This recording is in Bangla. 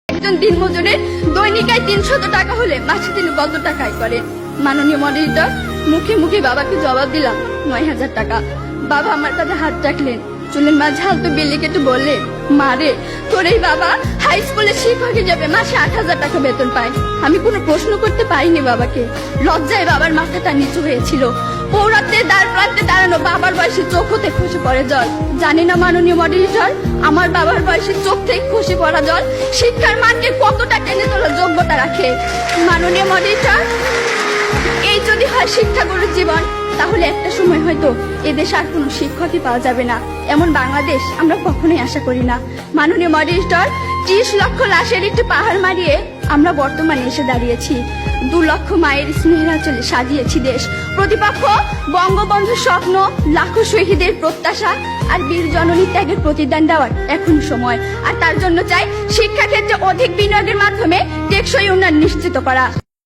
একজন দিনমজুরের দৈনিক আয় 300 টাকা হলে মাসে তিনি কত টাকা আয় করেন? মাননীয় মডারেটর, মুখে মুখে বাবাকে জবাব দিলাম 9000 টাকা। বাবা আমার কাঁধে হাত রাখলেন, চুলের মাঝে হালতো বেলে কেটে বললেন, মা রে, তোর এই বাবা হাই স্কুলে শিক্ষক হিসেবে মাসে 8000 টাকা বেতন পায়। আমি কোনো প্রশ্ন করতে পারিনি বাবাকে, লজ্জায় বাবার মাথাটা নিচু হয়েছিল। পৌরাত্রে দ্বার প্রান্তে দাঁড়ানো বাবার বয়সে চোখ হতে খসে পড়ে জল। জানি না মাননীয় মডারেটর, আমার বাবার বয়সে চোখ থেকে খসে পড়া জল শিক্ষার মানকে কতটা টেনে তোলার যোগ্যতা রাখে। মাননীয় মডারেটর, এই যদি হয় শিক্ষাগুরুর জীবন, তাহলে একটা সময় হয়তো এদেশে আর কোনো শিক্ষকই পাওয়া যাবে না। এমন বাংলাদেশ আমরা কখনোই আশা করি না। মাননীয় মডারেটর, 30 লক্ষ লাশের একটি পাহাড় মারিয়ে আমরা বর্তমানে এসে দাঁড়িয়েছি। 2 লক্ষ মায়ের স্নেহের আঁচলে সাজিয়েছি দেশ। প্রতিপক্ষ বঙ্গবন্ধুর স্বপ্ন, লাখো শহীদের প্রত্যাশা আর বীর জননী ত্যাগের প্রতিদান দেওয়ার এখন সময়। আর তার জন্য চাই শিক্ষাক্ষেত্রে অধিক বিনিয়োগের মাধ্যমে টেকসই উন্নয়ন নিশ্চিত করা।